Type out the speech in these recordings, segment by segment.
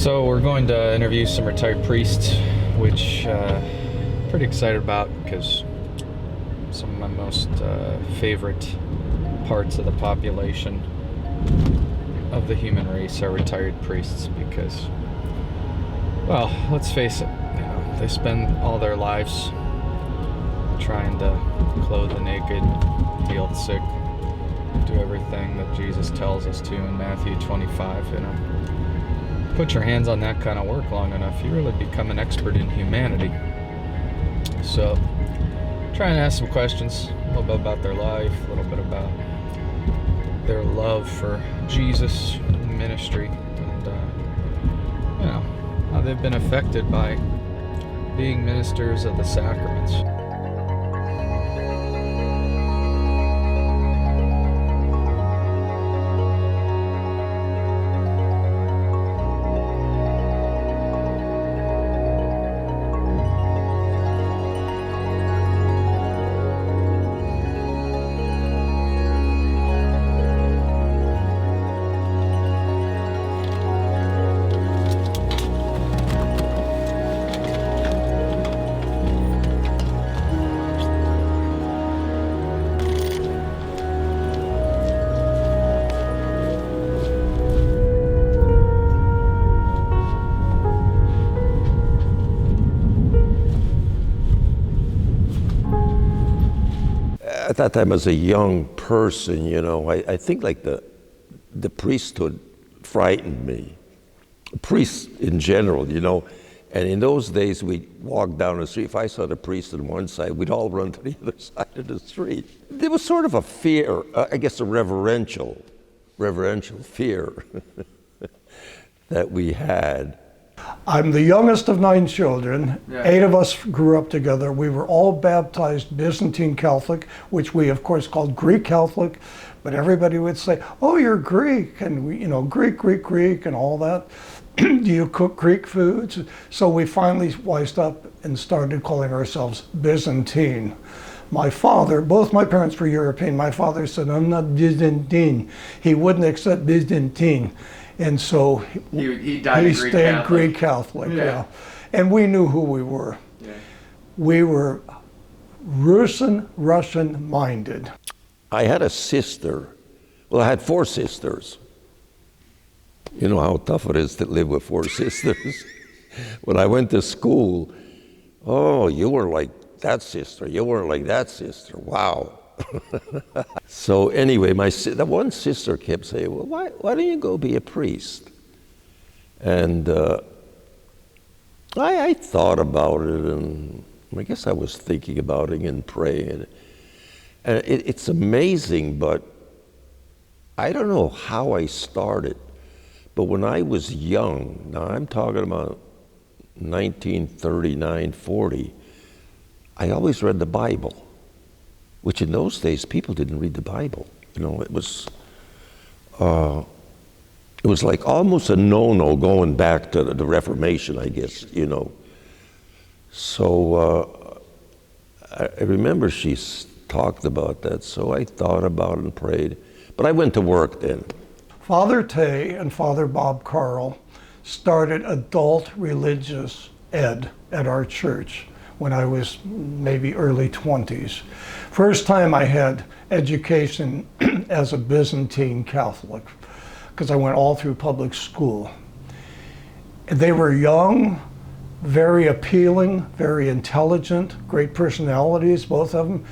So we're going to interview some retired priests, which pretty excited about because some of my most favorite parts of the population of the human race are retired priests because, well, let's face it, they spend all their lives trying to clothe the naked, heal the sick, do everything that Jesus tells us to in Matthew 25. Put your hands on that kind of work long enough, you really become an expert in humanity. So, try and ask some questions, a little bit about their life, a little bit about their love for Jesus, ministry, and how they've been affected by being ministers of the sacraments. At that time, as a young person, I think like the priesthood frightened me. Priests in general, and in those days we'd walk down the street. If I saw the priest on one side, we'd all run to the other side of the street. There was sort of a fear, I guess a reverential fear that we had. I'm the youngest of 9 children. Yeah. 8 of us grew up together. We were all baptized Byzantine Catholic, which we of course called Greek Catholic, but everybody would say, "Oh, you're Greek," and we, Greek, and all that. Do you cook Greek foods? So we finally wised up and started calling ourselves Byzantine. My father, both my parents were European. My father said, "I'm not Byzantine." He wouldn't accept Byzantine. And so he stayed Catholic. Greek Catholic, yeah. And we knew who we were. Yeah. We were Russian minded. I had a sister. Well, I had 4 sisters. You know how tough it is to live with 4 sisters. When I went to school, "Oh, you were like that sister. You weren't like that sister. Wow." So anyway, the one sister kept saying, "Well, why don't you go be a priest?" And I thought about it, and I guess I was thinking about it and praying. And it's amazing, but I don't know how I started. But when I was young, now I'm talking about 1939, 40, I always read the Bible. Which in those days, people didn't read the Bible. It was like almost a no-no going back to the Reformation, I guess, So I remember she talked about that, so I thought about it and prayed. But I went to work then. Father Tay and Father Bob Carl started adult religious ed at our church when I was maybe early 20s. First time I had education as a Byzantine Catholic, because I went all through public school. They were young, very appealing, very intelligent, great personalities, both of them.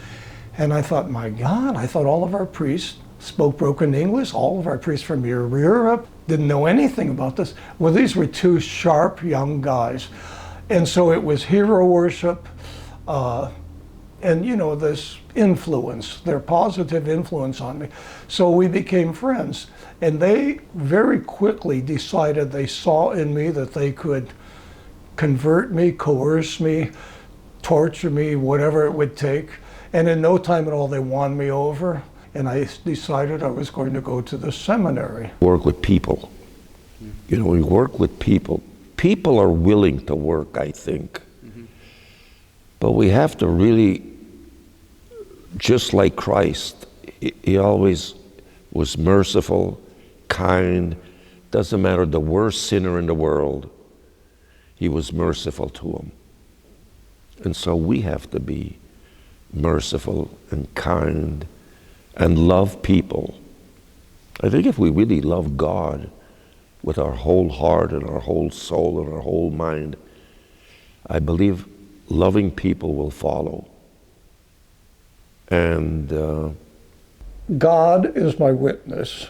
And I thought, my God, I thought all of our priests spoke broken English, all of our priests from Europe didn't know anything about this. Well, these were 2 sharp young guys. And so it was hero worship, and this influence, their positive influence on me. So we became friends. And they very quickly decided they saw in me that they could convert me, coerce me, torture me, whatever it would take. And in no time at all, they won me over. And I decided I was going to go to the seminary. Work with people. We work with people. People are willing to work, I think. Mm-hmm. But we have to really, just like Christ, he always was merciful, kind, Doesn't matter, the worst sinner in the world, he was merciful to him. And so we have to be merciful and kind and love people. I think if we really love God with our whole heart and our whole soul and our whole mind, I believe loving people will follow. And God is my witness.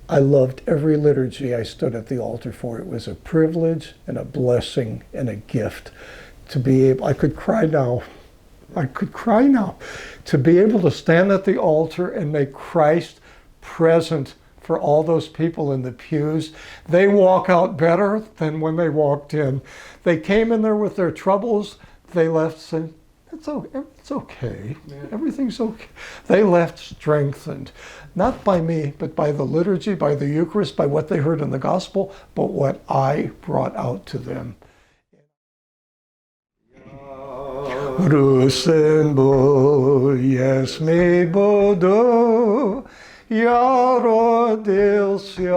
I loved every liturgy I stood at the altar for. It was a privilege and a blessing and a gift to be able, I could cry now. I could cry now. To be able to stand at the altar and make Christ present for all those people in the pews. They walk out better than when they walked in. They came in there with their troubles. They left saying, it's okay. Yeah. Everything's okay. They left strengthened, not by me, but by the liturgy, by the Eucharist, by what they heard in the gospel, but what I brought out to them. Rusenbo yes me bodo я родился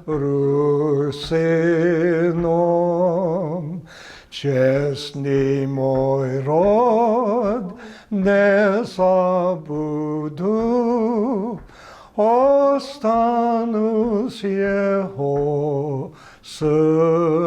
русином. Честный мой род не забуду, останусь его сыном.